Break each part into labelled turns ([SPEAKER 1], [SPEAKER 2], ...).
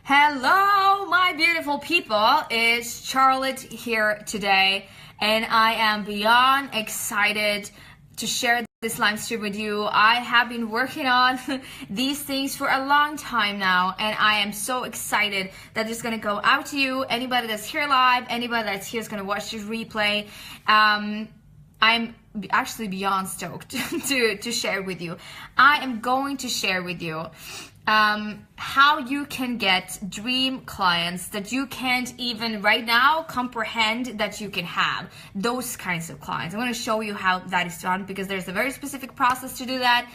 [SPEAKER 1] Hello, my beautiful people. It's Charlotte here today, and I am beyond excited to share this live stream with you. I have been working on these things for a long time now, and I am so excited that it's going to go out to you. Anybody that's here live, anybody that's here is going to watch this replay. I'm actually beyond stoked to share with you. I am going to share with you how you can get dream clients that you can't even right now comprehend that you can have. Those kinds of clients. I'm going to show you how that is done because there's a very specific process to do that.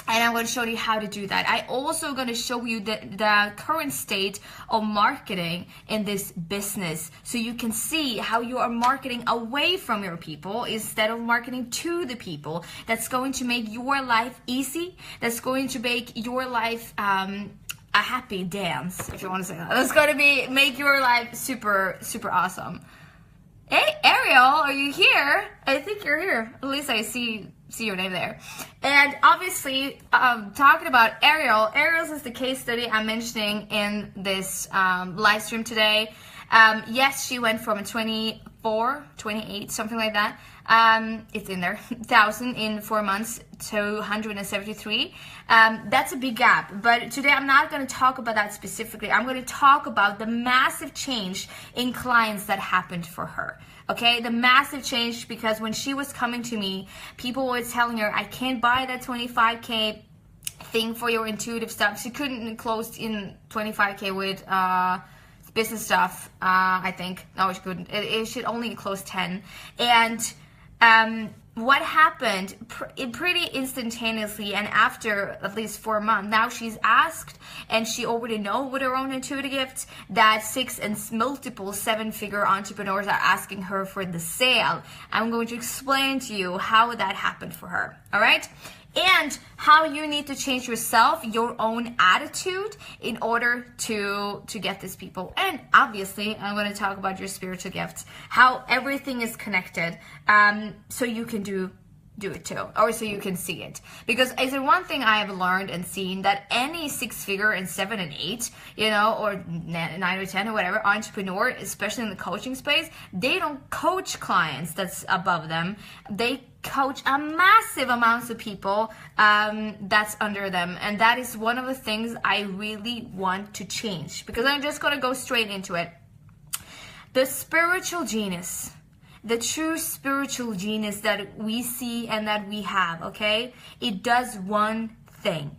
[SPEAKER 1] And I'm going to show you how to do that. I also going to show you the current state of marketing in this business so you can see how you are marketing away from your people instead of marketing to the people. That's going to make your life easy. That's going to make your life a happy dance, if you want to say that. That's going to make your life super, super awesome. Hey, Ariel, are you here? I think you're here. At least I see your name there. And obviously, talking about Ariel's is the case study I'm mentioning in this live stream today. Yes, she went from a 24, 28, something like that. It's in there, 1,000 in 4 months to 173. That's a big gap. But today I'm not going to talk about that specifically. I'm going to talk about the massive change in clients that happened for her. Okay, the massive change, because when she was coming to me, people were telling her, I can't buy that 25K thing for your intuitive stuff. She couldn't close in 25K with business stuff, I think. No, she couldn't. It should only close 10. And what happened pretty instantaneously, and after at least 4 months, now she's asked, and she already know with her own intuitive gifts that 6 and multiple 7-figure entrepreneurs are asking her for the sale. I'm going to explain to you how that happened for her. All right. And how you need to change yourself, your own attitude in order to get these people. And obviously, I'm going to talk about your spiritual gifts, how everything is connected, so you can do it too, or so you can see it. Because is there one thing I have learned and seen, that any 6-figure and 7 and 8, or 9 or 10 or whatever entrepreneur, especially in the coaching space, they don't coach clients that's above them. They coach a massive amounts of people that's under them, and that is one of the things I really want to change, because I'm just going to go straight into it. The spiritual genius, the true spiritual genius that we see and that we have, okay, it does one thing.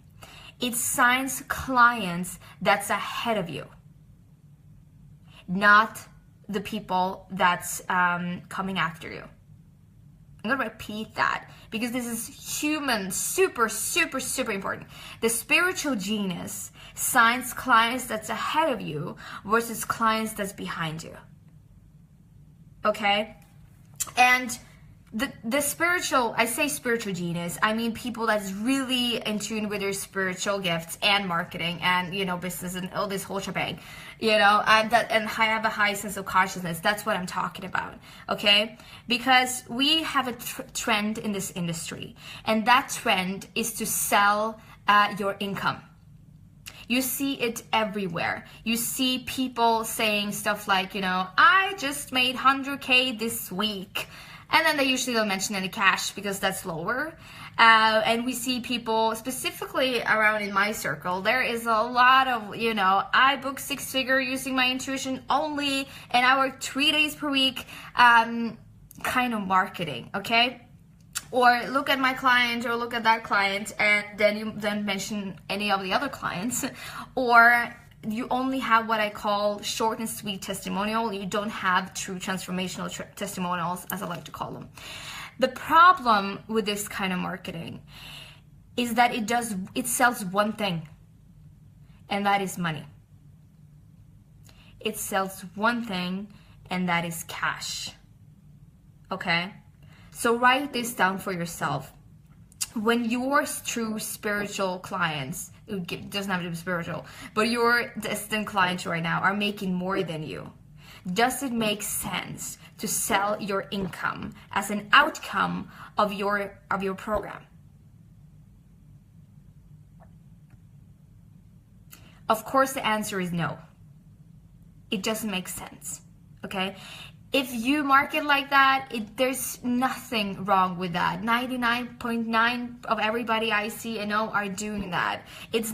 [SPEAKER 1] It signs clients that's ahead of you, not the people that's coming after you. I'm going to repeat that because this is human, super, super, super important. The spiritual genius signs clients that's ahead of you versus clients that's behind you. Okay? And the spiritual, I say spiritual genius, I mean people that's really in tune with their spiritual gifts and marketing and, business and all this whole shebang, and have a high sense of consciousness. That's what I'm talking about, okay? Because we have a trend in this industry, and that trend is to sell your income. You see it everywhere. You see people saying stuff like, I just made 100K this week. And then they usually don't mention any cash because that's lower. And we see people specifically around in my circle, there is a lot of, I book 6-figure using my intuition only, and I work 3 days per week, kind of marketing, okay? Or look at my client or look at that client, and then you then mention any of the other clients. Or you only have what I call short and sweet testimonial. You don't have true transformational testimonials, as I like to call them. The problem with this kind of marketing is that it sells one thing, and that is money. It sells one thing, and that is cash. Okay? So write this down for yourself. When your true spiritual clients, it doesn't have to be spiritual, but your destined clients right now are making more than you, does it make sense to sell your income as an outcome of your program? Of course, the answer is no. It doesn't make sense, okay? If you market like that, there's nothing wrong with that. 99.9 of everybody I see and know are doing that. It's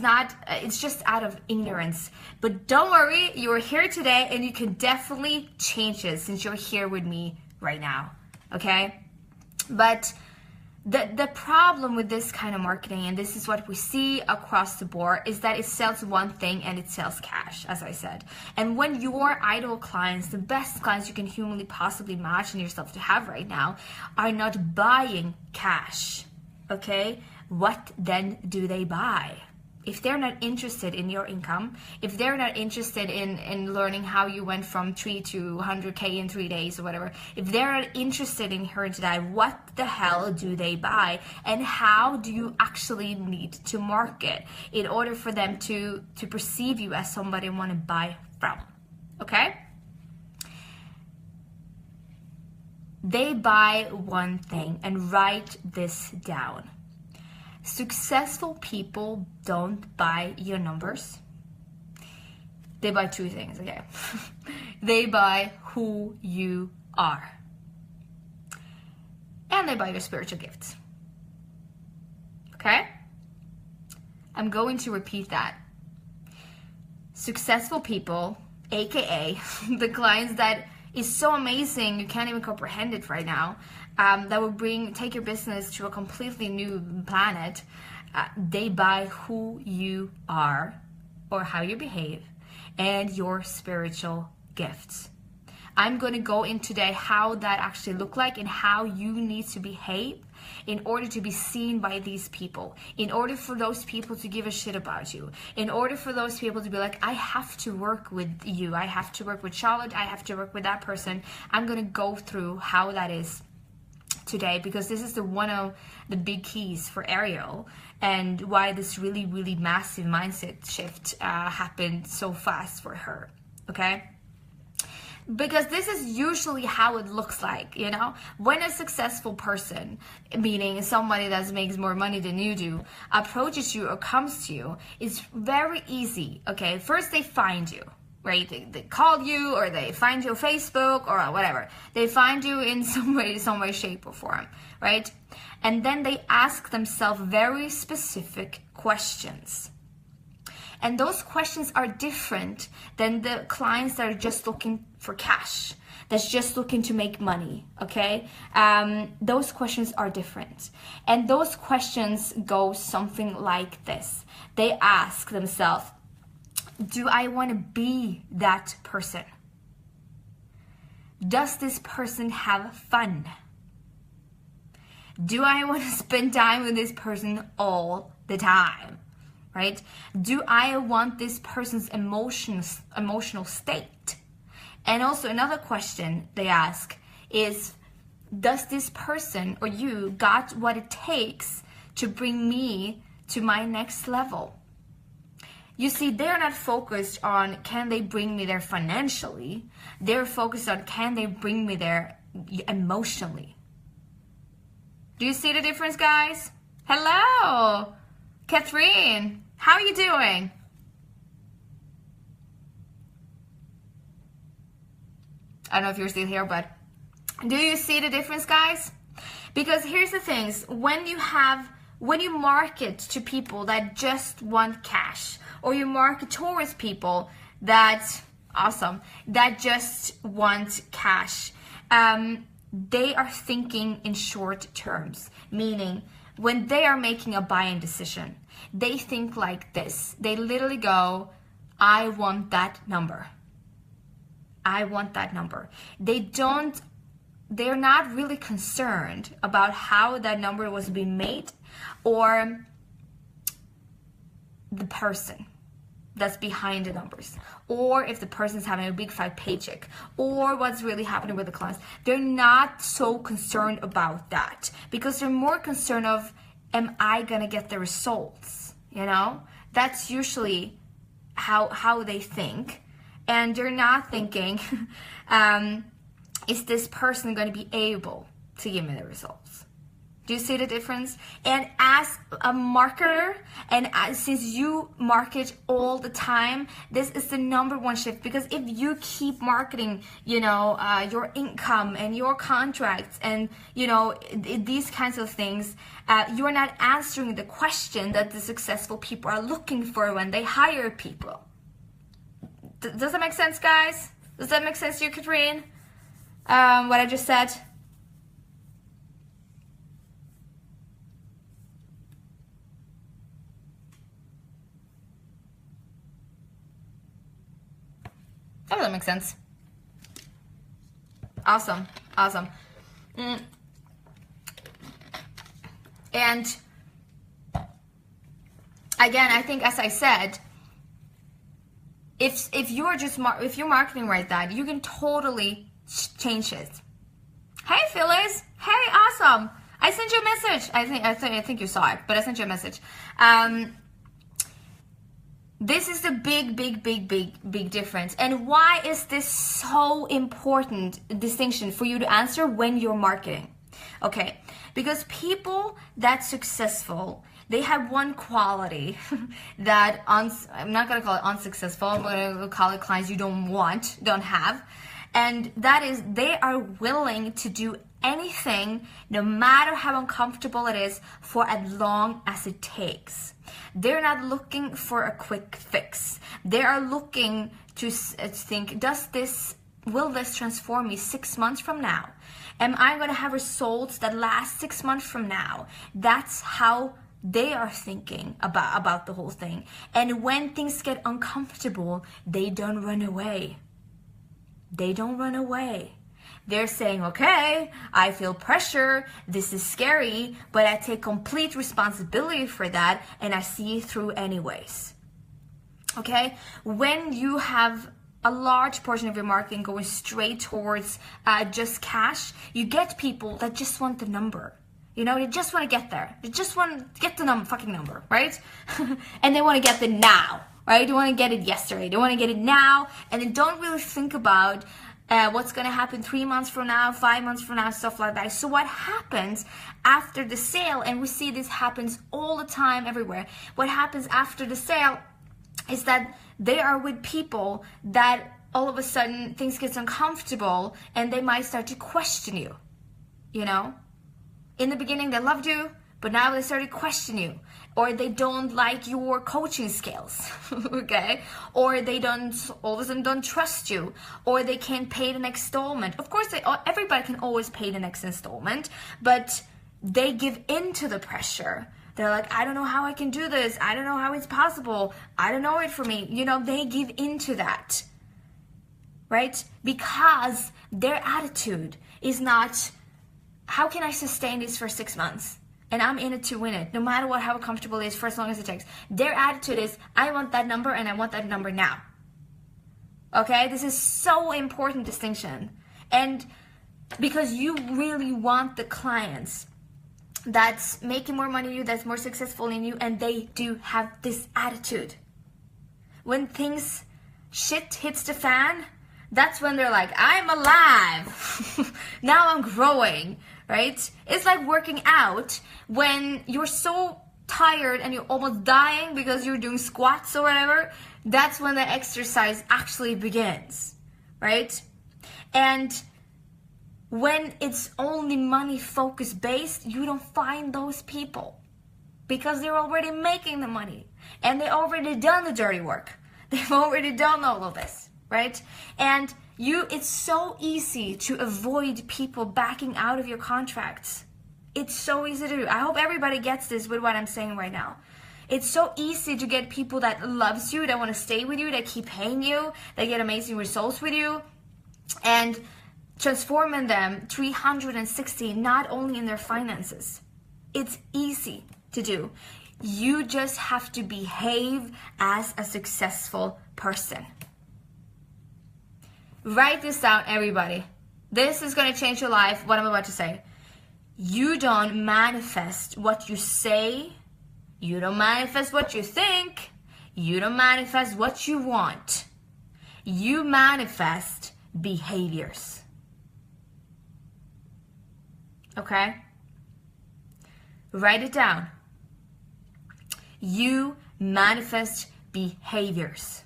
[SPEAKER 1] just out of ignorance. But don't worry, you're here today and you can definitely change it since you're here with me right now, okay? But the problem with this kind of marketing, and this is what we see across the board, is that it sells one thing and it sells cash, as I said. And when your ideal clients, the best clients you can humanly possibly imagine yourself to have right now, are not buying cash, okay, what then do they buy? If they're not interested in your income, if they're not interested in learning how you went from 3 to 100K in 3 days or whatever, if they're not interested in hearing that, what the hell do they buy? And how do you actually need to market in order for them to perceive you as somebody they want to buy from, okay? They buy one thing, and write this down. Successful people don't buy your numbers. They buy two things, okay? They buy who you are. And they buy your spiritual gifts. Okay? I'm going to repeat that. Successful people, aka the clients that is so amazing you can't even comprehend it right now, that will take your business to a completely new planet. They buy who you are, or how you behave, and your spiritual gifts. I'm going to go in today how that actually look like and how you need to behave in order to be seen by these people, in order for those people to give a shit about you, in order for those people to be like, I have to work with you, I have to work with Charlotte, I have to work with that person. I'm going to go through how that is today, because this is one of the big keys for Ariel, and why this really, really massive mindset shift happened so fast for her, okay? Because this is usually how it looks like, you know? When a successful person, meaning somebody that makes more money than you do, approaches you or comes to you, it's very easy, okay? First they find you, right? They call you, or they find you on Facebook or whatever. They find you in some way, shape or form, right? And then they ask themselves very specific questions. And those questions are different than the clients that are just looking for cash, that's just looking to make money, okay? Those questions are different. And those questions go something like this. They ask themselves, do I want to be that person? Does this person have fun? Do I want to spend time with this person all the time? Right? Do I want this person's emotional state? And also another question they ask is, does this person or you got what it takes to bring me to my next level? You see, they're not focused on can they bring me there financially. They're focused on can they bring me there emotionally. Do you see the difference, guys? Hello, Catherine. How are you doing? I don't know if you're still here, but do you see the difference, guys? Because here's the things, when you market to people that just want cash, or you market towards people that just want cash, they are thinking in short terms, meaning when they are making a buying decision, they think like this. They literally go, I want that number. I want that number. They're not really concerned about how that number was being made, or the person that's behind the numbers, or if the person's having a big fat paycheck, or what's really happening with the clients. They're not so concerned about that, because they're more concerned of, am I gonna get the results? You know, that's usually how they think. And they're not thinking, is this person going to be able to give me the results? Do you see the difference? And as a marketer, and since you market all the time, this is the number one shift. Because if you keep marketing, your income and your contracts and, these kinds of things, you're not answering the question that the successful people are looking for when they hire people. Does that make sense, guys? Does that make sense to you, Katrine? What I just said? That doesn't make sense. Awesome. And again, I think, as I said, if you're marketing right that, you can totally change it. Hey, Phyllis. Hey, awesome. I sent you a message. I think you saw it, but I sent you a message. This is the big difference. And why is this so important distinction for you to answer when you're marketing? Okay, because people that's successful, they have one quality that I'm not going to call it unsuccessful, I'm going to call it clients you don't have. And that is, they are willing to do anything, no matter how uncomfortable it is, for as long as it takes. They're not looking for a quick fix. They are looking to think, will this transform me 6 months from now? Am I going to have results that last 6 months from now? That's how they are thinking about the whole thing. And when things get uncomfortable, they don't run away. They're saying, okay, I feel pressure, this is scary, but I take complete responsibility for that and I see it through anyways. Okay? When you have a large portion of your marketing going straight towards just cash, you get people that just want the number. They just want to get there. They just want to get the fucking number, right? And they want to get it now, right? They want to get it yesterday. They want to get it now, and they don't really think about what's going to happen 3 months from now, 5 months from now, stuff like that. So what happens after the sale, and we see this happens all the time everywhere, what happens after the sale is that they are with people that all of a sudden things get uncomfortable and they might start to question you, In the beginning they loved you, but now they started questioning you, or they don't like your coaching skills, okay? Or they all of a sudden don't trust you, or they can't pay the next installment. Of course, everybody can always pay the next installment, but they give in to the pressure. They're like, I don't know how I can do this. I don't know how it's possible. I don't know it for me. They give into that, right? Because their attitude is not, how can I sustain this for 6 months? And I'm in it to win it, no matter how comfortable it is, for as long as it takes. Their attitude is, I want that number and I want that number now. Okay, this is so important distinction. And because you really want the clients that's making more money than you, that's more successful than you, and they do have this attitude. When shit hits the fan, that's when they're like, I'm alive. Now I'm growing, right? It's like working out when you're so tired and you're almost dying because you're doing squats or whatever. That's when the exercise actually begins, right? And when it's only money focus based, you don't find those people because they're already making the money and they already done the dirty work. They've already done all of this, right? And it's so easy to avoid people backing out of your contracts. It's so easy to do. I hope everybody gets this with what I'm saying right now. It's so easy to get people that loves you, that want to stay with you, that keep paying you, that get amazing results with you, and transforming them 360, not only in their finances. It's easy to do. You just have to behave as a successful person. Write this down, everybody. This is going to change your life, what I'm about to say. You don't manifest what you say. You don't manifest what you think. You don't manifest what you want. You manifest behaviors. Okay? Write it down. You manifest behaviors.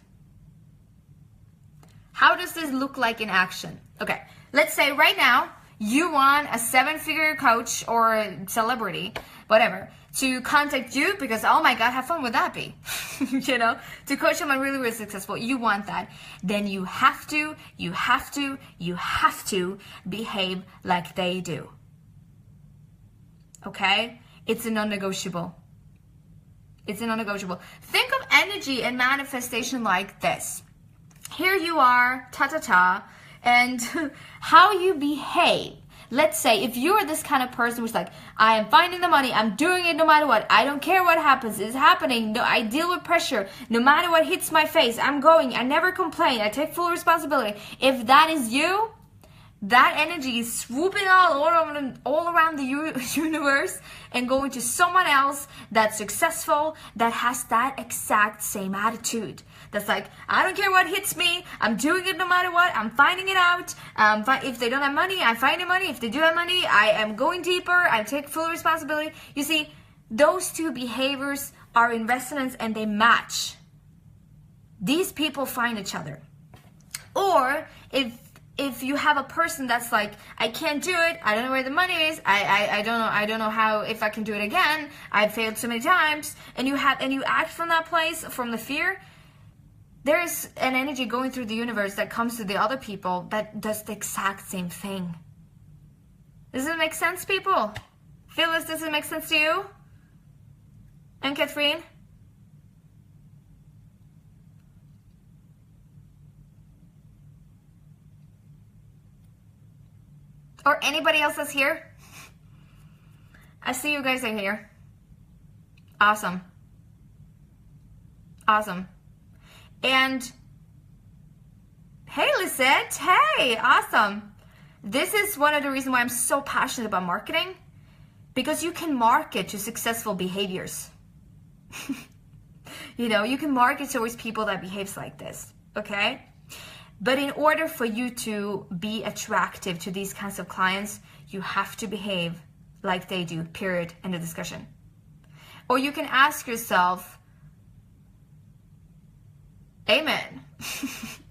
[SPEAKER 1] How does this look like in action? Okay, let's say right now you want a 7-figure coach or celebrity, whatever, to contact you because, oh my God, how fun would that be? You know, to coach someone really, really successful. You want that. Then you have to behave like they do. Okay? It's a non-negotiable. It's a non-negotiable. Think of energy and manifestation like this. Here you are, and how you behave. Let's say if you're this kind of person who's like, I am finding the money, I'm doing it no matter what, I don't care what happens, it's happening, no, I deal with pressure, no matter what hits my face, I'm going, I never complain, I take full responsibility. If that is you, that energy is swooping all around the universe and going to someone else that's successful, that has that exact same attitude. That's like, I don't care what hits me, I'm doing it no matter what, I'm finding it out. If they don't have money, I'm finding money. If they do have money, I am going deeper, I take full responsibility. You see, those two behaviors are in resonance and they match. These people find each other. Or if you have a person that's like, I can't do it, I don't know where the money is, I don't know how, if I can do it again, I've failed so many times, and you act from that place, from the fear, there's an energy going through the universe that comes to the other people that does the exact same thing. Does it make sense, people? Phyllis, does it make sense to you? And Catherine? Or anybody else that's here? I see you guys are here. Awesome. Awesome. And hey, Lisette. Hey, awesome. This is one of the reasons why I'm so passionate about marketing. Because you can market to successful behaviors. You know, you can market towards people that behaves like this. Okay? But in order for you to be attractive to these kinds of clients, you have to behave like they do, period, end of discussion. Or you can ask yourself, amen,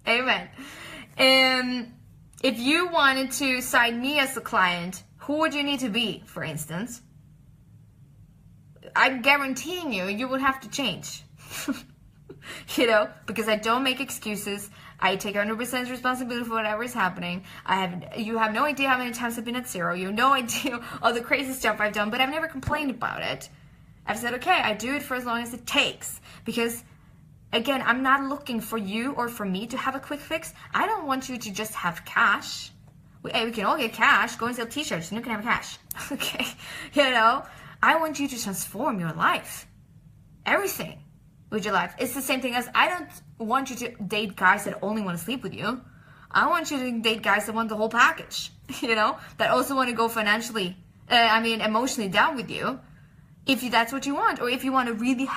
[SPEAKER 1] amen. If you wanted to sign me as a client, who would you need to be, for instance? I'm guaranteeing you would have to change. You know, because I don't make excuses. I take 100% responsibility for whatever is happening. You have no idea how many times I've been at zero. You have no idea all the crazy stuff I've done, but I've never complained about it. I've said, okay, I do it for as long as it takes. Because, again, I'm not looking for you or for me to have a quick fix. I don't want you to just have cash. We can all get cash. Go and sell t-shirts and you can have cash. Okay? You know, I want you to transform your life. Everything. With your life. It's the same thing as I don't want you to date guys that only want to sleep with you. I want you to date guys that want the whole package, you know, that also want to go financially, emotionally down with you, if that's what you want. Or if you want a really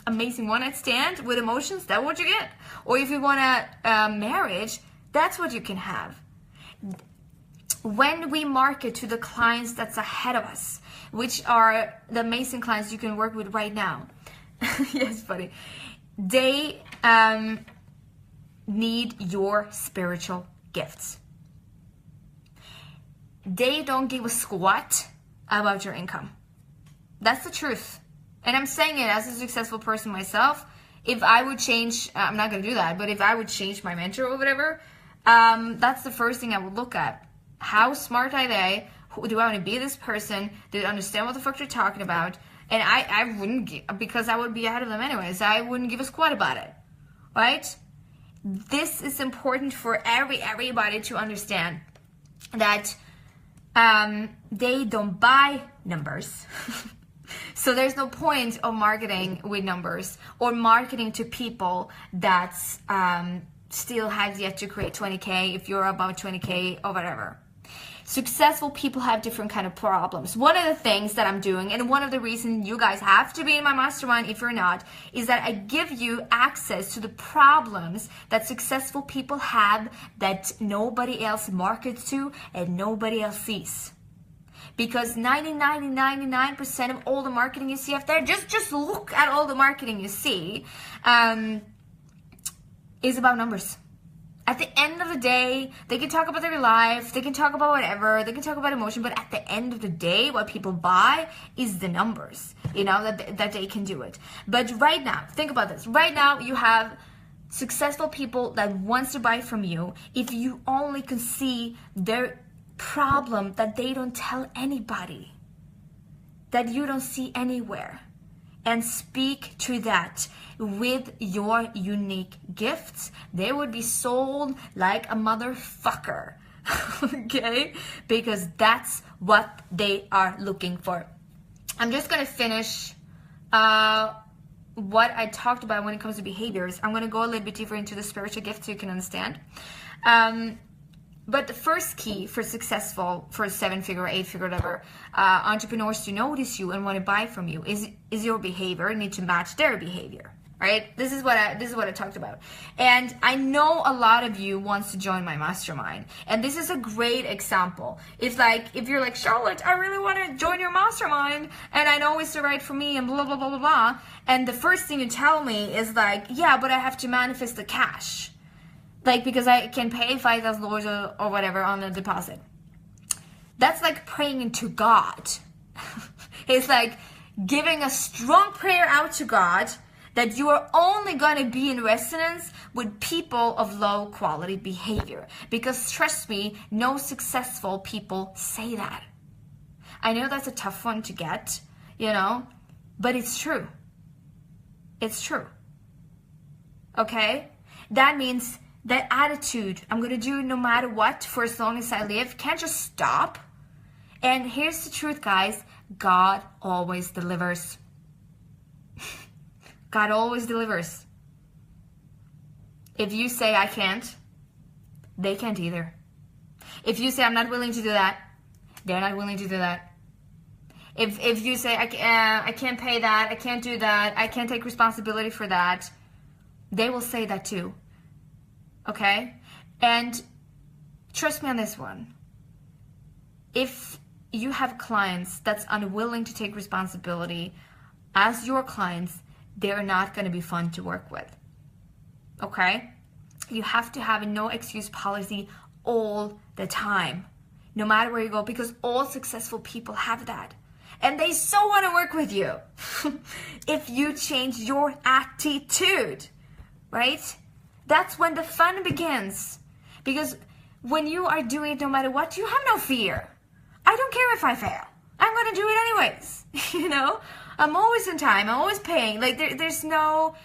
[SPEAKER 1] amazing one-night stand with emotions, that's what you get. Or if you want a marriage, that's what you can have. When we market to the clients that's ahead of us, which are the amazing clients you can work with right now, yes, buddy. They need your spiritual gifts. They don't give a squat about your income. That's the truth. And I'm saying it as a successful person myself. If I would change, I'm not going to do that, but if I would change my mentor or whatever, that's the first thing I would look at. How smart are they? Do I want to be this person? Do they understand what the fuck they're talking about? And I wouldn't, because I would be ahead of them anyways. I wouldn't give a squat about it, right? This is important for everybody to understand that they don't buy numbers. So there's no point of marketing with numbers or marketing to people that still have yet to create 20K if you're about 20K or whatever. Successful people have different kind of problems. One of the things that I'm doing, and one of the reasons you guys have to be in my mastermind if you're not, is that I give you access to the problems that successful people have that nobody else markets to and nobody else sees. because 99% of all the marketing you see out there, just look at all the marketing you see, is about numbers. At the end of the day, they can talk about their life, they can talk about whatever, they can talk about emotion, but at the end of the day, what people buy is the numbers, you know, that they can do it. But right now, think about this. Right now, you have successful people that wants to buy from you. If you only can see their problem that they don't tell anybody, that you don't see anywhere, and speak to that with your unique gifts, they would be sold like a motherfucker. Okay? Because that's what they are looking for. I'm just gonna finish what I talked about when it comes to behaviors. I'm gonna go a little bit deeper into the spiritual gifts so you can understand. But the first key for successful, for a 7-figure, 8-figure, whatever, entrepreneurs to notice you and want to buy from you is your behavior. You need to match their behavior, right? This is what I talked about. And I know a lot of you wants to join my mastermind, and this is a great example. If you're like, Charlotte, I really want to join your mastermind, and I know it's the right for me, and blah blah blah blah blah. And the first thing you tell me is like, yeah, but I have to manifest the cash. Like, because I can pay $5,000 or whatever on a deposit. That's like praying to God. It's like giving a strong prayer out to God that you are only going to be in resonance with people of low quality behavior. Because trust me, no successful people say that. I know that's a tough one to get, you know, but it's true. It's true. Okay? That means that attitude, I'm going to do it no matter what for as long as I live, can't just stop. And here's the truth, guys. God always delivers. God always delivers. If you say I can't, they can't either. If you say I'm not willing to do that, they're not willing to do that. If you say I can't pay that, I can't do that, I can't take responsibility for that, they will say that too. Okay? And trust me on this one. If you have clients that's unwilling to take responsibility as your clients, they're not going to be fun to work with. Okay? You have to have a no excuse policy all the time, no matter where you go, because all successful people have that. And they so want to work with you if you change your attitude, right? That's when the fun begins. Because when you are doing it no matter what, you have no fear. I don't care if I fail. I'm going to do it anyways. You know? I'm always on time. I'm always paying. Like, there's no...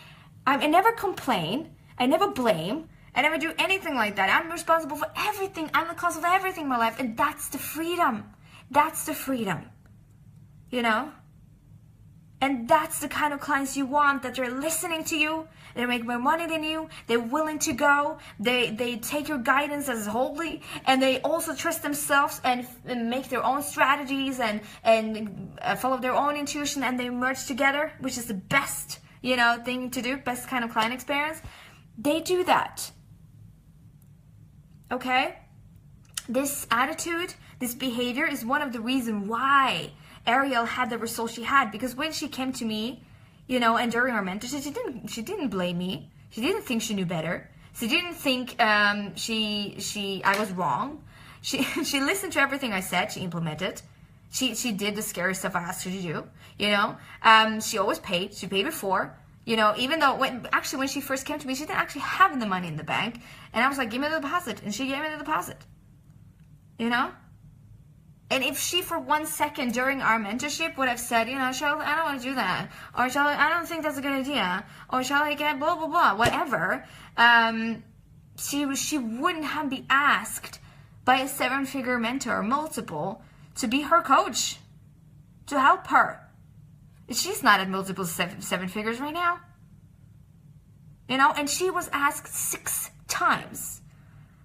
[SPEAKER 1] I never complain. I never blame. I never do anything like that. I'm responsible for everything. I'm the cause of everything in my life. And that's the freedom. That's the freedom. You know? And that's the kind of clients you want, that they're listening to you, they make more money than you, they're willing to go, they take your guidance as holy, and they also trust themselves and make their own strategies and follow their own intuition, and they merge together, which is the best, you know, thing to do, best kind of client experience. They do that. Okay? This attitude, this behavior is one of the reasons why Ariel had the results she had, because when she came to me, you know, and during our mentorship, she didn't blame me. She didn't think she knew better. She didn't think I was wrong. She listened to everything I said. She implemented. She did the scary stuff I asked her to do. You know, she always paid. She paid before. You know, even though when she first came to me, she didn't actually have the money in the bank, and I was like, give me the deposit, and she gave me the deposit. You know. And if she, for 1 second during our mentorship, would have said, you know, Charlotte, I don't want to do that, or Charlotte, I don't think that's a good idea, or Charlotte, get blah blah blah, whatever, she wouldn't have been asked by a 7-figure mentor, multiple, to be her coach, to help her. She's not at multiple seven figures right now, you know, and she was asked 6 times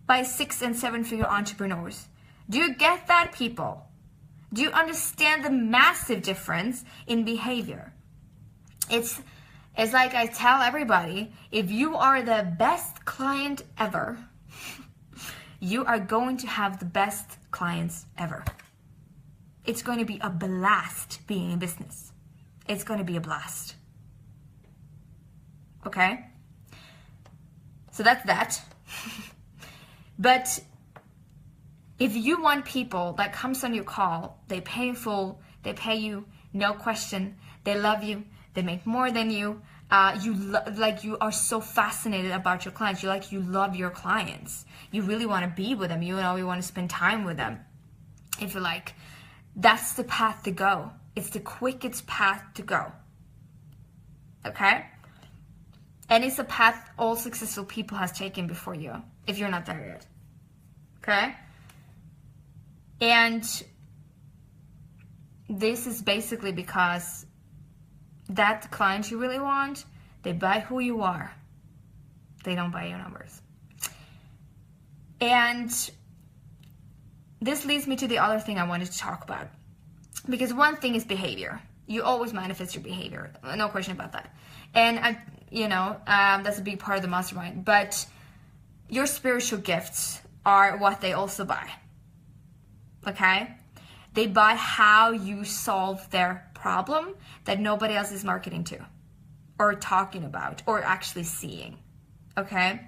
[SPEAKER 1] by 6- and 7-figure entrepreneurs. Do you get that, people? Do you understand the massive difference in behavior? It's like I tell everybody, if you are the best client ever, you are going to have the best clients ever. it's going to be a blast being in business. It's going to be a blast. Okay? So that's that. But if you want people that comes on your call, they pay in full, they pay you, no question, they love you, they make more than you, you are so fascinated about your clients, you love your clients, you really want to be with them, you want to spend time with them. If you like, that's the path to go. It's the quickest path to go. Okay? And it's a path all successful people has taken before you, if you're not there yet. Okay? And this is basically because that client you really want, they buy who you are. They don't buy your numbers. And this leads me to the other thing I wanted to talk about. Because one thing is behavior. You always manifest your behavior. No question about that. And, that's a big part of the mastermind. But your spiritual gifts are what they also buy. Okay? They buy how you solve their problem that nobody else is marketing to or talking about or actually seeing. Okay?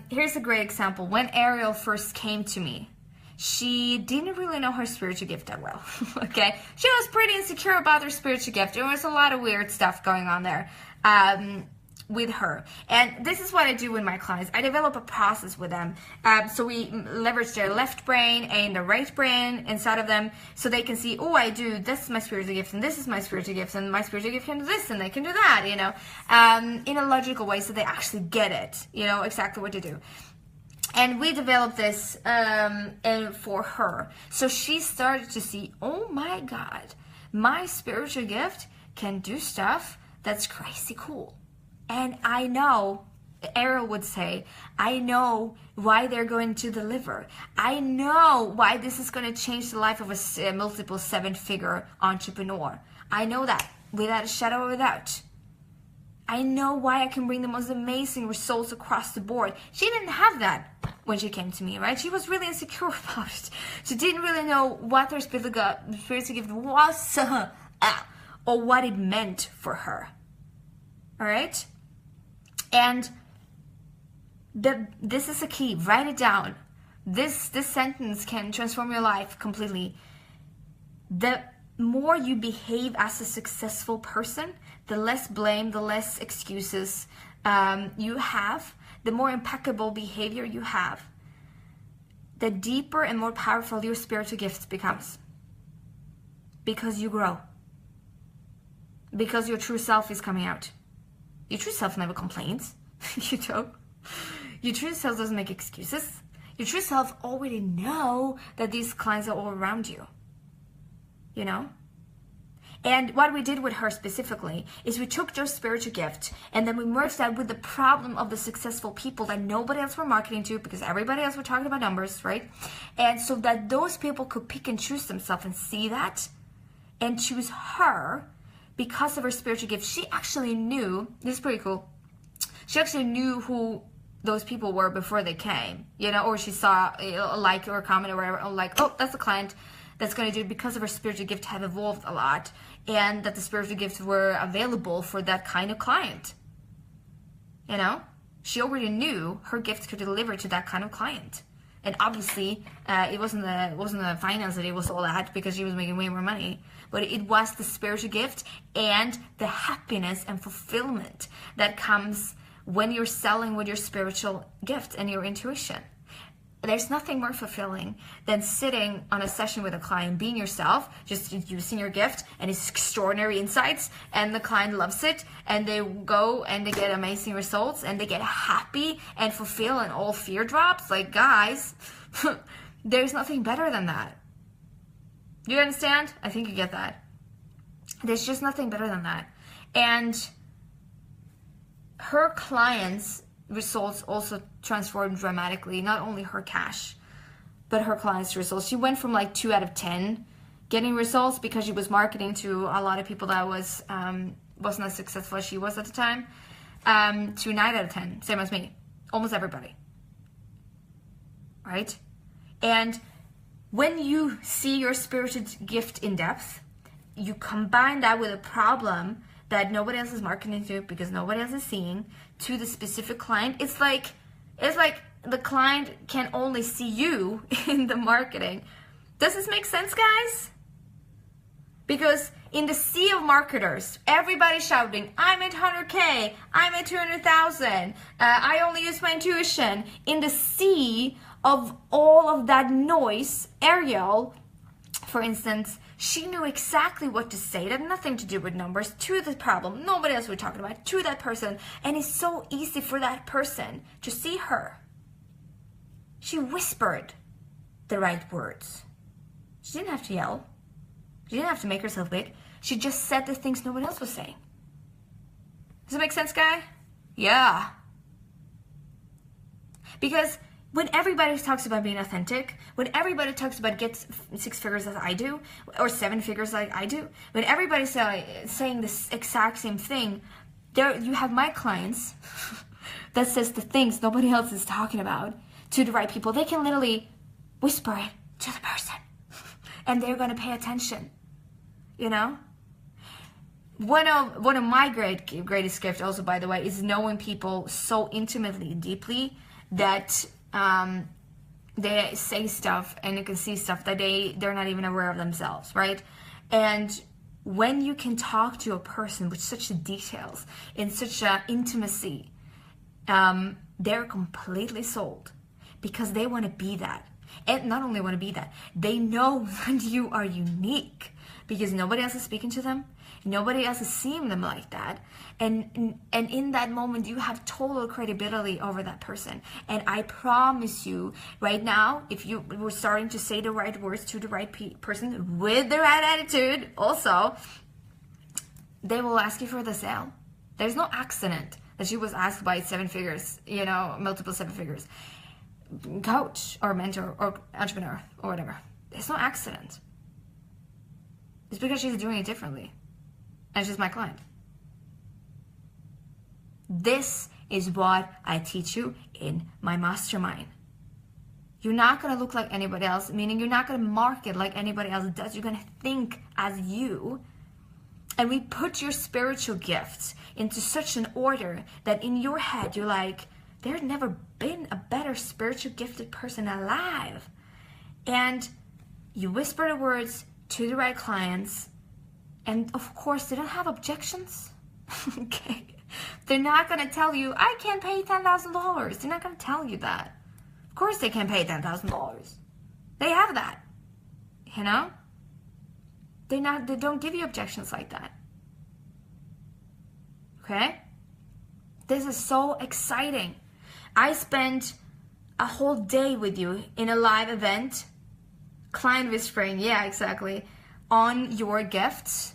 [SPEAKER 1] Here's a great example. When Ariel first came to me, she didn't really know her spiritual gift that well. Okay? She was pretty insecure about her spiritual gift. There was a lot of weird stuff going on there. With her. And this is what I do with my clients. I develop a process with them. So we leverage their left brain and the right brain inside of them so they can see, oh, I do, this is my spiritual gift and this is my spiritual gift and my spiritual gift can do this and they can do that, in a logical way so they actually get it, exactly what to do. And we developed this for her. So she started to see, oh my God, my spiritual gift can do stuff that's crazy cool. And I know, Ariel would say, I know why they're going to deliver. I know why this is going to change the life of a multiple 7-figure entrepreneur. I know that without a shadow of a doubt. I know why I can bring the most amazing results across the board. She didn't have that when she came to me, right? She was really insecure about it. She didn't really know what her spiritual gift was or what it meant for her. All right? And this is a key. Write it down. This sentence can transform your life completely. The more you behave as a successful person, the less blame, the less excuses you have, the more impeccable behavior you have, the deeper and more powerful your spiritual gift becomes. Because you grow. Because your true self is coming out. Your true self never complains. You don't. Your true self doesn't make excuses. Your true self already know that these clients are all around you. And what we did with her specifically is we took their spiritual gift and then we merged that with the problem of the successful people that nobody else were marketing to because everybody else were talking about numbers, right? And so that those people could pick and choose themselves and see that and choose her because of her spiritual gift. She actually knew, this is pretty cool, she actually knew who those people were before they came, or she saw a like or a comment or whatever, like, oh, that's a client that's going to do it because of her spiritual gift have evolved a lot and that the spiritual gifts were available for that kind of client. She already knew her gift could deliver to that kind of client. And obviously, it wasn't the finance that it was all that because she was making way more money. But it was the spiritual gift and the happiness and fulfillment that comes when you're selling with your spiritual gift and your intuition. There's nothing more fulfilling than sitting on a session with a client, being yourself, just using your gift and its extraordinary insights, and the client loves it, and they go and they get amazing results, and they get happy and fulfilled, and all fear drops. Like, guys, there's nothing better than that. You understand? I think you get that. There's just nothing better than that. And her clients' results also transformed dramatically, not only her cash, but her clients' results. She went from like 2 out of 10 getting results because she was marketing to a lot of people that wasn't as successful as she was at the time, to 9 out of 10, same as me, almost everybody, right? And When you see your spiritual gift in depth, you combine that with a problem that nobody else is marketing to because nobody else is seeing to the specific client. It's like the client can only see you in the marketing. Does this make sense, guys? Because in the sea of marketers, everybody's shouting, I'm at 100K, I'm at 200,000, I only use my intuition. In the sea of all of that noise, Ariel, for instance, she knew exactly what to say. It had nothing to do with numbers, to the problem, nobody else we're talking about, to that person. And it's so easy for that person to see her. She whispered the right words. She didn't have to yell. She didn't have to make herself big. She just said the things nobody else was saying. Does it make sense, guy? Yeah. Because when everybody talks about being authentic, when everybody talks about get 6 figures as I do, or 7 figures like I do, when everybody's saying this exact same thing, there you have my clients that says the things nobody else is talking about to the right people. They can literally whisper it to the person, and they're going to pay attention. You know? One of my greatest gifts also, by the way, is knowing people so intimately, deeply that they say stuff and you can see stuff that they're not even aware of themselves, right? And when you can talk to a person with such details, in such intimacy, they're completely sold because they want to be that. And not only want to be that, they know that you are unique because nobody else is speaking to them. Nobody else is seeing them like that. And in that moment, you have total credibility over that person. And I promise you, right now, if you were starting to say the right words to the right person with the right attitude, also, they will ask you for the sale. There's no accident that she was asked by 7 figures, you know, multiple 7 figures. Coach or mentor or entrepreneur or whatever. There's no accident. It's because she's doing it differently. And she's my client. This is what I teach you in my mastermind. You're not going to look like anybody else, meaning you're not going to market like anybody else does. You're going to think as you. And we put your spiritual gifts into such an order that in your head you're like, there's never been a better spiritual gifted person alive. And you whisper the words to the right clients. And of course, they don't have objections. Okay. They're not going to tell you, I can't pay $10,000. They're not going to tell you that. Of course they can pay $10,000. They have that. You know? They don't give you objections like that. Okay? This is so exciting. I spent a whole day with you in a live event, client whispering, yeah, exactly, on your gifts.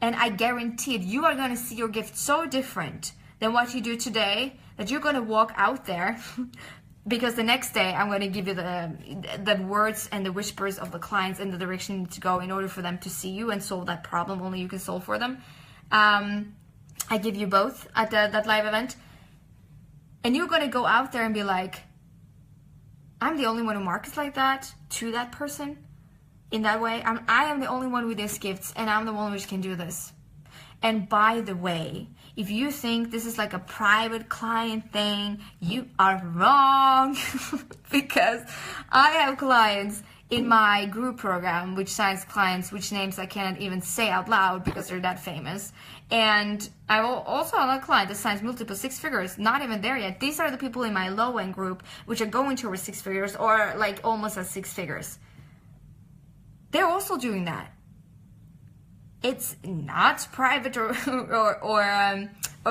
[SPEAKER 1] And I guarantee it, you are going to see your gift so different than what you do today that you're going to walk out there because the next day I'm going to give you the words and the whispers of the clients and the direction you need to go in order for them to see you and solve that problem only you can solve for them. I give you both at that live event. And you're going to go out there and be like, I'm the only one who markets like that to that person. In that way, I am the only one with these gifts, and I'm the one which can do this. And by the way, if you think this is like a private client thing, you are wrong. Because I have clients in my group program, which signs clients, which names I cannot even say out loud because they're that famous. And I will also have a client that signs multiple 6 figures, not even there yet. These are the people in my low-end group, which are going towards 6 figures or like almost at 6 figures. They're also doing that. It's not private or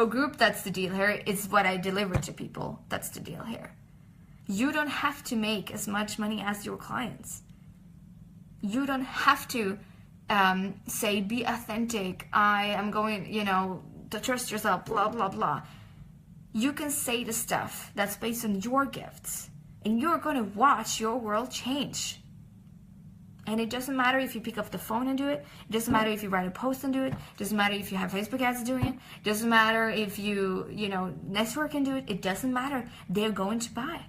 [SPEAKER 1] group that's the deal here. It's what I deliver to people that's the deal here. You don't have to make as much money as your clients. You don't have to say, be authentic. I am going, to trust yourself, blah, blah, blah. You can say the stuff that's based on your gifts, and you're going to watch your world change. And it doesn't matter if you pick up the phone and do it. It doesn't matter if you write a post and do it. It doesn't matter if you have Facebook ads doing it. It doesn't matter if you network and do it. It doesn't matter. They're going to buy.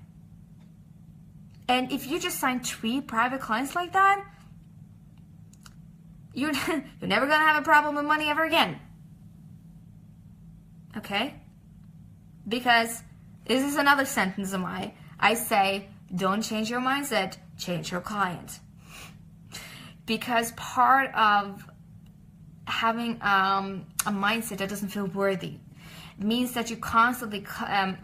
[SPEAKER 1] And if you just sign 3 private clients like that, you're never gonna have a problem with money ever again. Okay? Because this is another sentence of mine. I say, don't change your mindset, change your client. Because part of having a mindset that doesn't feel worthy means that you constantly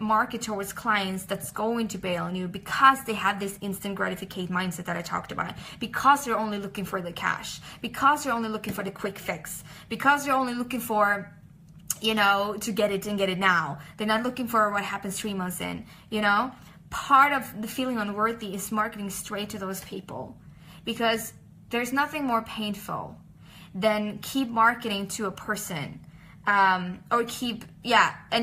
[SPEAKER 1] market towards clients that's going to bail on you because they have this instant gratification mindset that I talked about, because they're only looking for the cash, because they're only looking for the quick fix, because they're only looking for, you know, to get it and get it now. They're not looking for what happens 3 months in, you know. Part of the feeling unworthy is marketing straight to those people, because there's nothing more painful than keep marketing to a person, and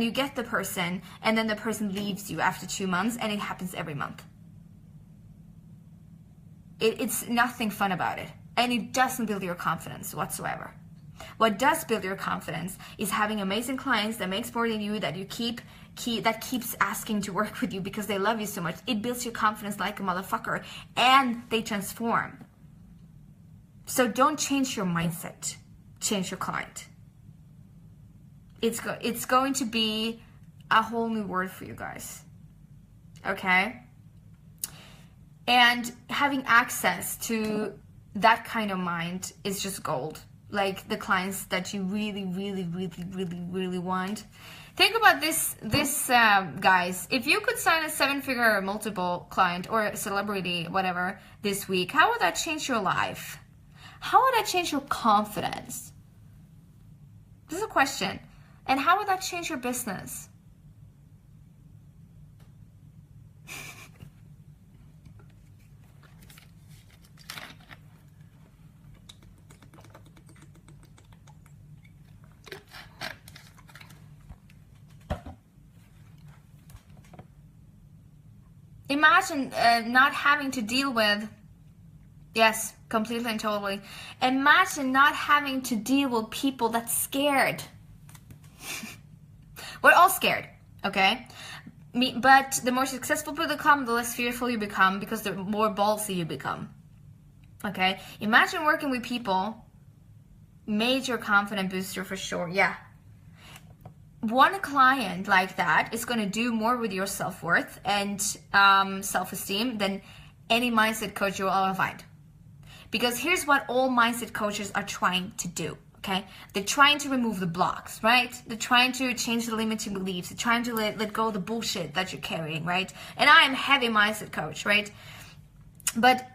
[SPEAKER 1] you get the person, and then the person leaves you after 2 months, and it happens every month. It's nothing fun about it, and it doesn't build your confidence whatsoever. What does build your confidence is having amazing clients that makes more than you, that you that keeps asking to work with you because they love you so much. It builds your confidence like a motherfucker, and they transform. So don't change your mindset, change your client. It's going to be a whole new word for you guys, okay? And having access to that kind of mind is just gold. Like the clients that you really, really, really, really, really want. Think about this, guys. If you could sign a 7-figure multiple client or a celebrity, whatever, this week, how would that change your life? How would that change your confidence? This is a question. And how would that change your business? Imagine not having to deal with, yes, completely and totally. Imagine not having to deal with people that's scared. We're all scared, okay? But the more successful you become, the less fearful you become, because the more ballsy you become, okay? Imagine working with people, major confidence booster for sure, yeah. One client like that is going to do more with your self-worth and self-esteem than any mindset coach you will ever find. Because here's what all mindset coaches are trying to do, okay? They're trying to remove the blocks, right? They're trying to change the limiting beliefs. They're trying to let go of the bullshit that you're carrying, right? And I am a heavy mindset coach, right? But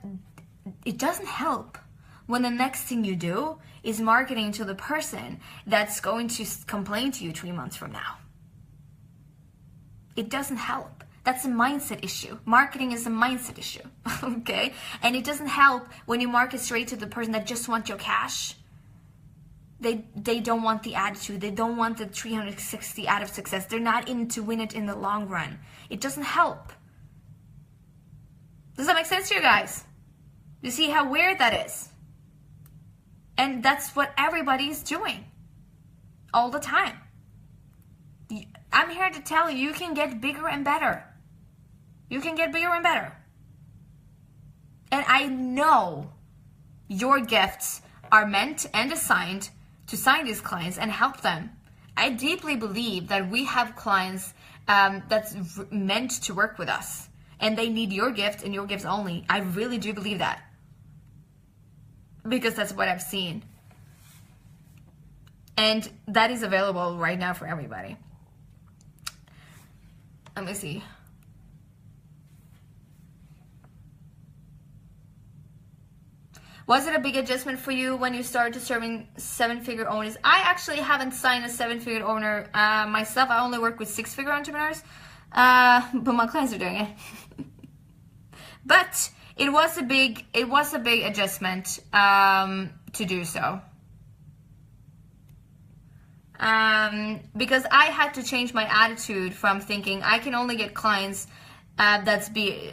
[SPEAKER 1] it doesn't help when the next thing you do is marketing to the person that's going to complain to you 3 months from now. It doesn't help. That's a mindset issue. Marketing is a mindset issue, okay? And it doesn't help when you market straight to the person that just wants your cash. They don't want the attitude. They don't want the 360 out of success. They're not in to win it in the long run. It doesn't help. Does that make sense to you guys? You see how weird that is? And that's what everybody's doing all the time. I'm here to tell you, you can get bigger and better. You can get bigger and better. And I know your gifts are meant and assigned to sign these clients and help them. I deeply believe that we have clients that's meant to work with us, and they need your gift and your gifts only. I really do believe that, because that's what I've seen. And that is available right now for everybody. Let me see. Was it a big adjustment for you when you started serving 7-figure owners? I actually haven't signed a 7-figure owner myself. I only work with 6-figure entrepreneurs, but my clients are doing it. But it was a big adjustment to do so. Because I had to change my attitude from thinking I can only get clients that's be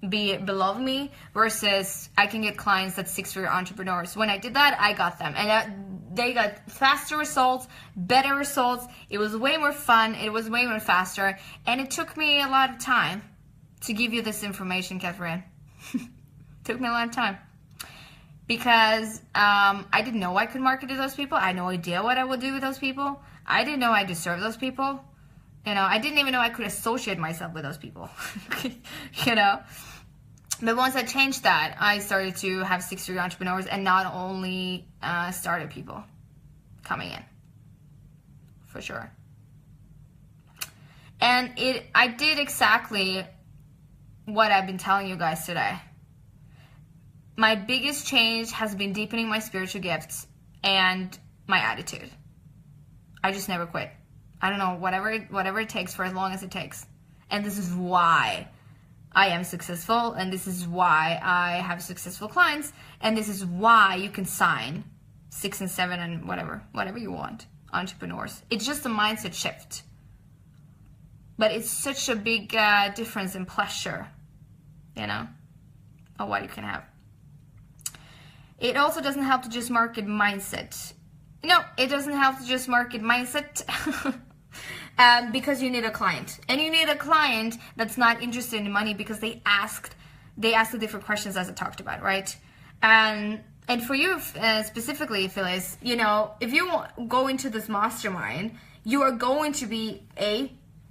[SPEAKER 1] below me, versus I can get clients that's 6-figure entrepreneurs. When I did that, I got them, and they got faster results, better results. It was way more fun. It was way more faster, and it took me a lot of time to give you this information, Catherine. Took me a lot of time. Because I didn't know I could market to those people. I had no idea what I would do with those people. I didn't know I deserved those people. You know, I didn't even know I could associate myself with those people. You know? But once I changed that, I started to have six-figure entrepreneurs and not only started people coming in. For sure. And I did exactly what I've been telling you guys today. My biggest change has been deepening my spiritual gifts and my attitude. I just never quit. I don't know, whatever it takes for as long as it takes. And this is why I am successful, and this is why I have successful clients, and this is why you can sign 6 and 7 and whatever you want, entrepreneurs. It's just a mindset shift. But it's such a big difference in pleasure, you know, of what you can have. It also doesn't help to just market mindset. No, it doesn't help to just market mindset because you need a client. And you need a client that's not interested in money because they asked the different questions as I talked about, right? And for you specifically, Phyllis, you know, if you go into this mastermind, you are going to be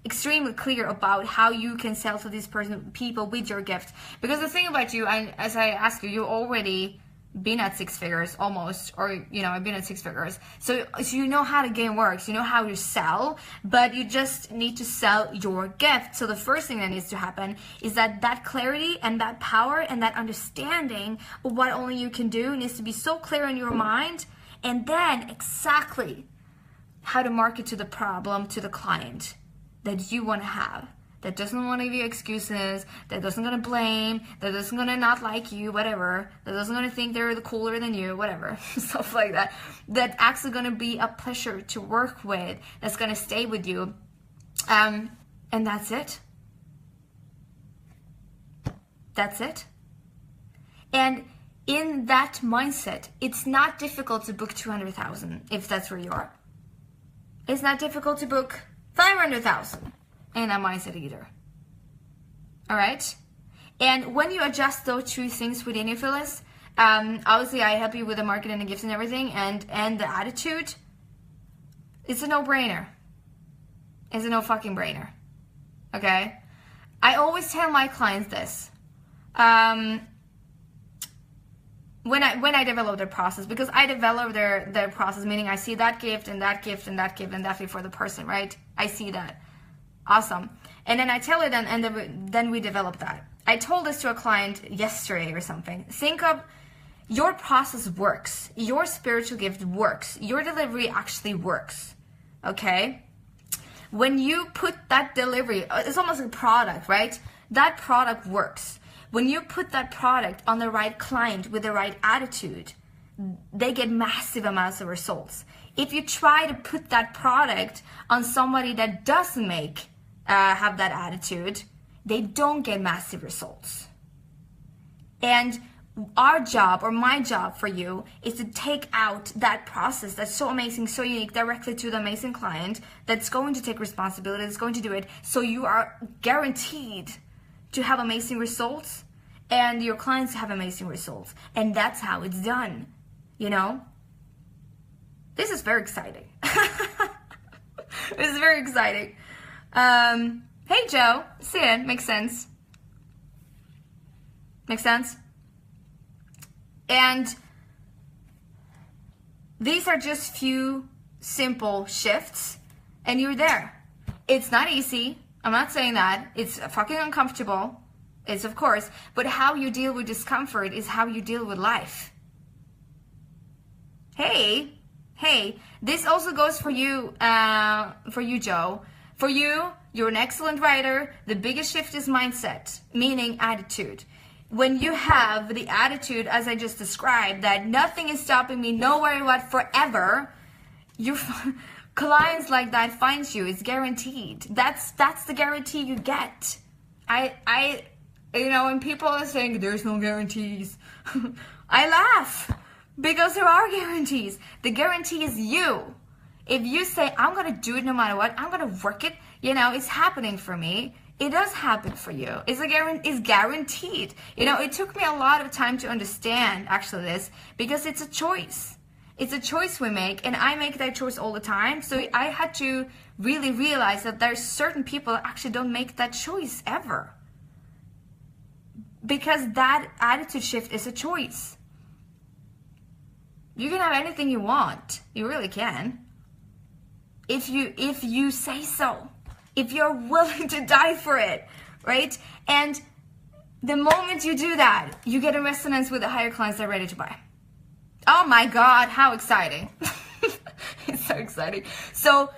[SPEAKER 1] extremely clear about how you can sell to these people with your gift. Because the thing about you, as I asked you, you already been at 6 figures almost, or you know, I've been at 6 figures, so you know how the game works, you know how to sell, but you just need to sell your gift. So the first thing that needs to happen is that clarity and that power and that understanding of what only you can do needs to be so clear in your mind, and then exactly how to market to the problem, to the client that you want to have, that doesn't want to give you excuses, that doesn't gonna blame, that doesn't gonna not like you, whatever, that doesn't gonna think they're the cooler than you, whatever, stuff like that. That actually gonna be a pleasure to work with, that's gonna stay with you, and that's it. That's it. And in that mindset, it's not difficult to book 200,000 if that's where you are. It's not difficult to book 500,000. In that mindset either. All right? And when you adjust those two things within you, Phyllis, obviously I help you with the marketing and the gifts and everything, and the attitude, it's a no-brainer. It's a no fucking brainer. Okay? I always tell my clients this. When I develop their process, because I develop their process, meaning I see that gift and that gift and that gift and that gift for the person, right? I see that. Awesome. And then I tell her then we develop that. I told this to a client yesterday or something. Think of your process works. Your spiritual gift works. Your delivery actually works. Okay? When you put that delivery, it's almost a product, right? That product works. When you put that product on the right client with the right attitude, they get massive amounts of results. If you try to put that product on somebody that doesn't have that attitude, they don't get massive results. And our job, or my job for you, is to take out that process that's so amazing, so unique, directly to the amazing client that's going to take responsibility, that's going to do it, so you are guaranteed to have amazing results and your clients have amazing results. And that's how it's done, you know? This is very exciting. This is very exciting. Hey Joe, see it, makes sense. Makes sense? And these are just few simple shifts and you're there. It's not easy. I'm not saying that. It's fucking uncomfortable. It's of course, but how you deal with discomfort is how you deal with life. Hey, this also goes for you, Joe. For you, you're an excellent writer. The biggest shift is mindset, meaning attitude. When you have the attitude, as I just described, that nothing is stopping me, no worry what, forever, you clients like that finds you. It's guaranteed. That's the guarantee you get. You know, when people are saying there's no guarantees, I laugh because there are guarantees. The guarantee is you. If you say, I'm going to do it no matter what, I'm going to work it, you know, it's happening for me, It does happen for you. It's guaranteed. You know, it took me a lot of time to understand actually this, because it's a choice. It's a choice we make, and I make that choice all the time. So I had to really realize that there's certain people that actually don't make that choice ever. Because that attitude shift is a choice. You can have anything you want. You really can. If you say so. If you're willing to die for it, right? And the moment you do that, you get a resonance with the higher clients that are ready to buy. Oh my God, how exciting. It's so exciting. So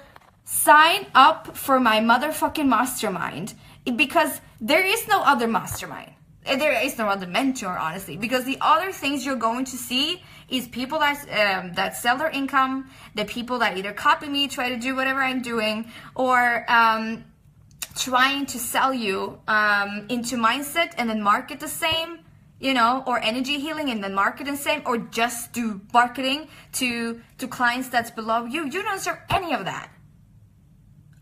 [SPEAKER 1] sign up for my motherfucking mastermind, because there is no other mastermind. There is no other mentor, honestly, because the other things you're going to see is people that sell their income, the people that either copy me, try to do whatever I'm doing, or trying to sell you into mindset and then market the same, you know, or energy healing and then market the same, or just do marketing to clients that's below you. You don't serve any of that.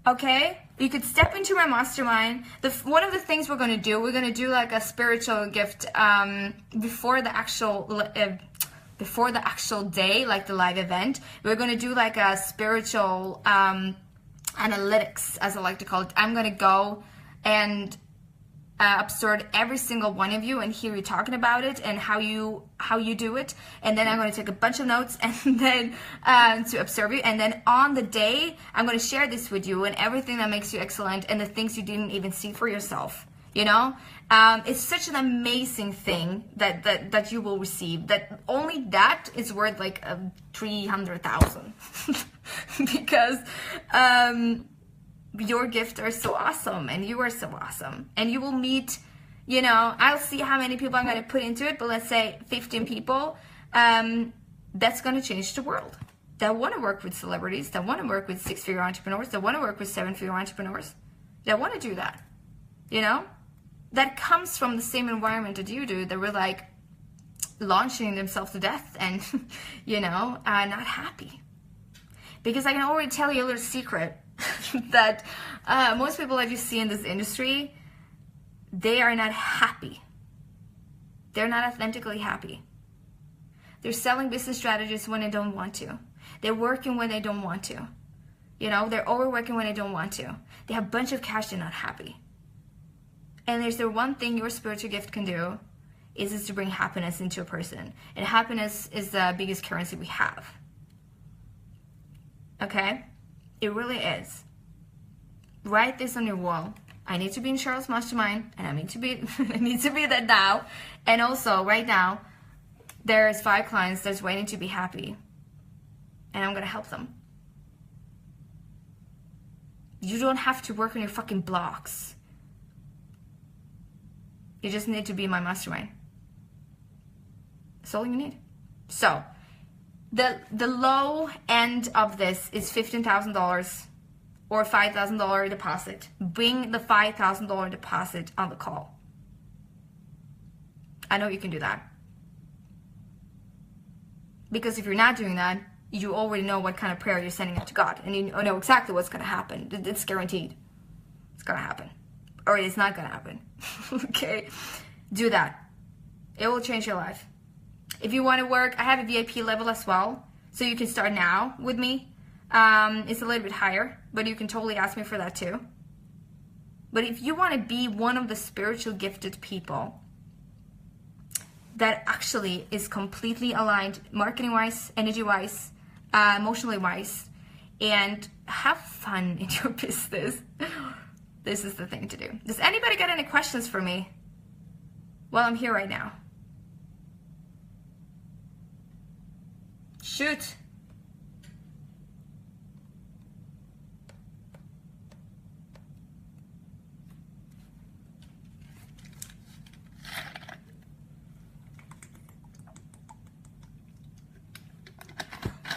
[SPEAKER 1] Okay? You could step into my mastermind. One of the things we're going to do like a spiritual gift before the actual day, like the live event. We're going to do like a spiritual analytics, as I like to call it. I'm going to go and observe every single one of you and hear you talking about it and how you do it, and then I'm going to take a bunch of notes and then to observe you, and then on the day I'm going to share this with you and everything that makes you excellent and the things you didn't even see for yourself. You know, it's such an amazing thing that you will receive, that only that is worth like 300,000 because your gifts are so awesome and you are so awesome, and you will meet, you know, I'll see how many people I'm going to put into it, but let's say 15 people that's going to change the world, that want to work with celebrities, that want to work with 6-figure entrepreneurs, that want to work with 7-figure entrepreneurs, that want to do that, you know, that comes from the same environment that you do, that were like launching themselves to death and you know, not happy. Because I can already tell you a little secret that most people that you see in this industry, they are not happy. They're not authentically happy. They're selling business strategies when they don't want to. They're working when they don't want to. You know, they're overworking when they don't want to. They have a bunch of cash, they're not happy. And there's the one thing your spiritual gift can do is to bring happiness into a person. And happiness is the biggest currency we have. Okay? It really is. Write this on your wall. I need to be in Charlotte's mastermind, and I need to be that now. And also, right now, there's 5 clients that's waiting to be happy, and I'm gonna help them. You don't have to work on your fucking blocks. You just need to be in my mastermind. That's all you need. So, the low end of this is $15,000 or $5,000 deposit. Bring the $5,000 deposit on the call. I know you can do that. Because if you're not doing that, you already know what kind of prayer you're sending out to God. And you know exactly what's going to happen. It's guaranteed. It's going to happen. Or it's not going to happen. Okay? Do that. It will change your life. If you want to work, I have a VIP level as well. So you can start now with me. It's a little bit higher, but you can totally ask me for that too. But if you want to be one of the spiritual gifted people that actually is completely aligned marketing-wise, energy-wise, emotionally-wise, and have fun in your business, this is the thing to do. Does anybody got any questions for me? Well, I'm here right now. Shoot.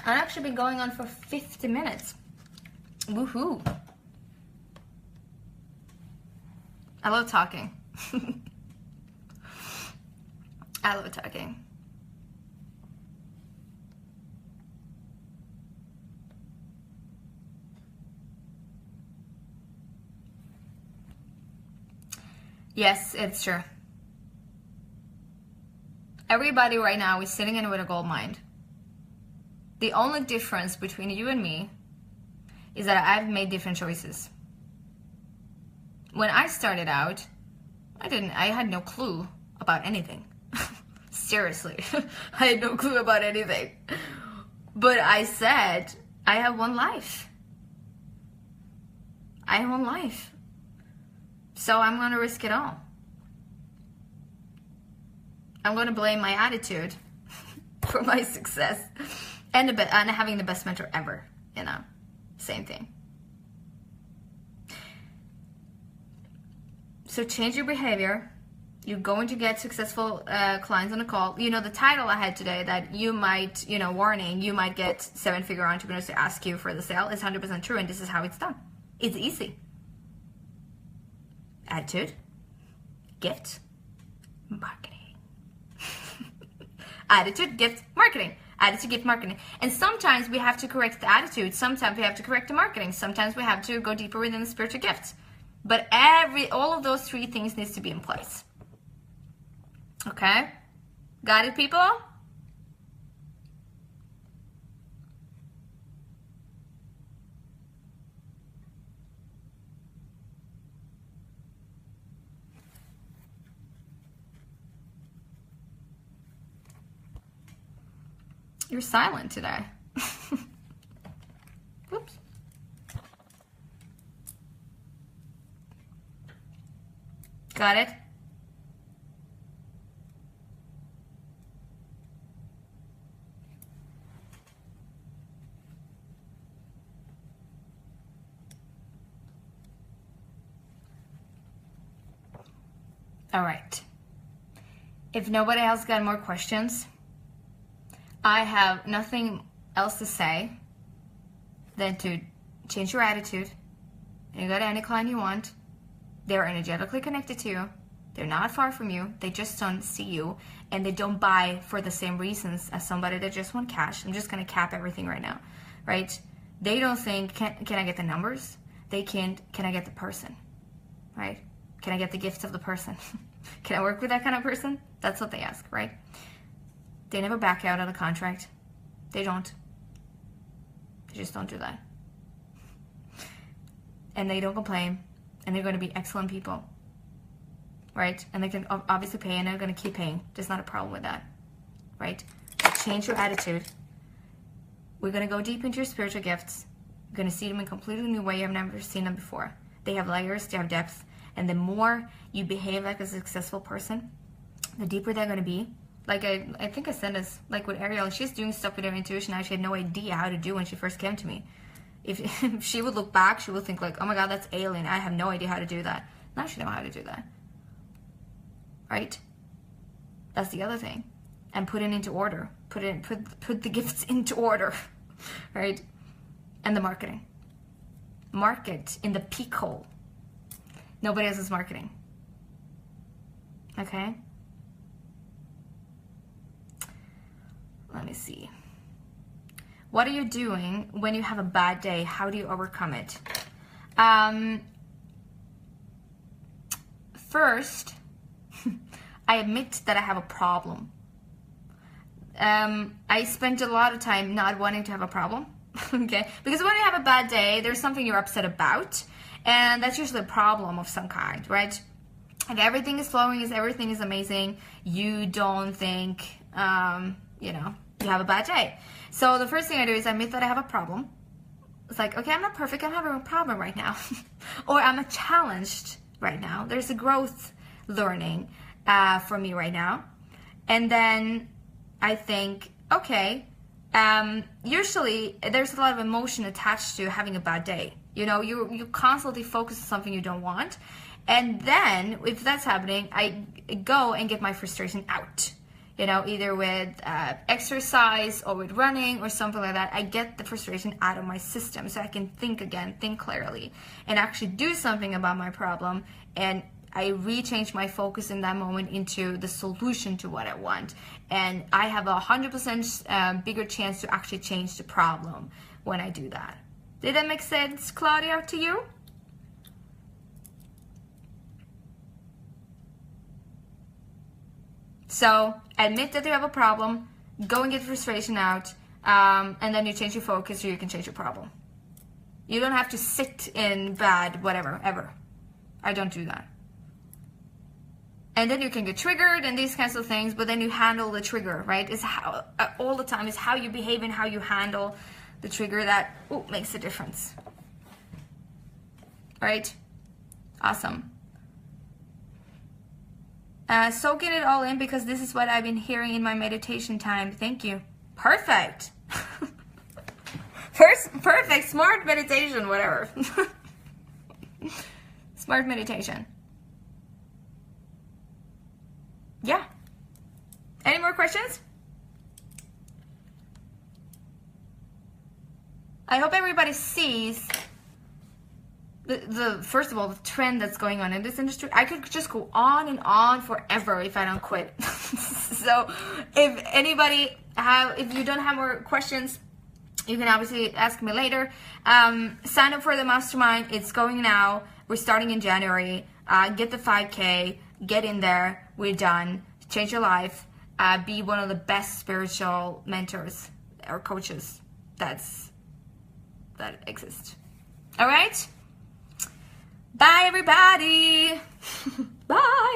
[SPEAKER 1] I've actually been going on for 50 minutes. Woohoo. I love talking. I love talking. Yes, it's true. Everybody right now is sitting in with a gold mine. The only difference between you and me is that I've made different choices. When I started out, I had no clue about anything. Seriously, I had no clue about anything. But I said, I have one life. I have one life. So I'm going to risk it all. I'm going to blame my attitude for my success and having the best mentor ever, you know, same thing. So change your behavior. You're going to get successful clients on a call. You know, the title I had today that you might, you know, warning, you might get 7-figure entrepreneurs to ask you for the sale is 100% true, and this is how it's done. It's easy. Attitude, gift, marketing. Attitude, gift, marketing. Attitude, gift, marketing. And sometimes we have to correct the attitude. Sometimes we have to correct the marketing. Sometimes we have to go deeper within the spiritual gifts. But all of those 3 things needs to be in place. Okay? Got it, people? You're silent today. Whoops. Got it? All right. If nobody else got more questions, I have nothing else to say than to change your attitude. And you go to any client you want. They're energetically connected to you. They're not far from you. They just don't see you. And they don't buy for the same reasons as somebody that just want cash. I'm just going to cap everything right now, right? They don't think, can I get the numbers? They can't, can I get the person, right? Can I get the gift of the person? Can I work with that kind of person? That's what they ask, right? They never back out of the contract. They don't. They just don't do that. And they don't complain. And they're going to be excellent people, right? And they can obviously pay, and they're going to keep paying. There's not a problem with that, right? Change your attitude. We're going to go deep into your spiritual gifts. You're going to see them in a completely new way. You've never seen them before. They have layers, they have depth. And the more you behave like a successful person, the deeper they're going to be. Like I think I said this, like with Ariel, she's doing stuff with her intuition I had no idea how to do when she first came to me. If she would look back, she would think like, oh my God, that's alien. I have no idea how to do that. Now she knows how to do that. Right? That's the other thing. And put it into order. Put the gifts into order. Right? And the marketing. Market in the peak hole. Nobody else is marketing. Okay? Let me see. What are you doing when you have a bad day? How do you overcome it? First, I admit that I have a problem. I spent a lot of time not wanting to have a problem. Okay? Because when you have a bad day, there's something you're upset about. And that's usually a problem of some kind, right? If everything is flowing, if everything is amazing, you don't think, you know, you have a bad day. So the first thing I do is I admit that I have a problem. It's like, okay, I'm not perfect. I'm having a problem right now. Or I'm challenged right now. There's a growth learning for me right now. And then I think, okay, usually there's a lot of emotion attached to having a bad day. You know, you constantly focus on something you don't want. And then if that's happening, I go and get my frustration out. You know, either with exercise or with running or something like that. I get the frustration out of my system so I can think again, think clearly, and actually do something about my problem. And I rechange my focus in that moment into the solution to what I want. And I have 100% bigger chance to actually change the problem when I do that. Did that make sense, Claudia, to you? So admit that you have a problem, go and get frustration out, and then you change your focus so you can change your problem. You don't have to sit in bad whatever, ever. I don't do that. And then you can get triggered and these kinds of things, but then you handle the trigger, right? It's how, all the time, is how you behave and how you handle the trigger that makes a difference. Right? Awesome. Soaking it all in, because this is what I've been hearing in my meditation time. Thank you. Perfect. Perfect. Smart meditation, whatever. Smart meditation. Yeah. Any more questions? I hope everybody sees the first of all, the trend that's going on in this industry. I could just go on and on forever if I don't quit. So if anybody if you don't have more questions, you can obviously ask me later. Sign up for the mastermind. It's going now. We're starting in January. Get the 5K. Get in there. We're done. Change your life. Be one of the best spiritual mentors or coaches that exist. All right? Bye, everybody. Bye.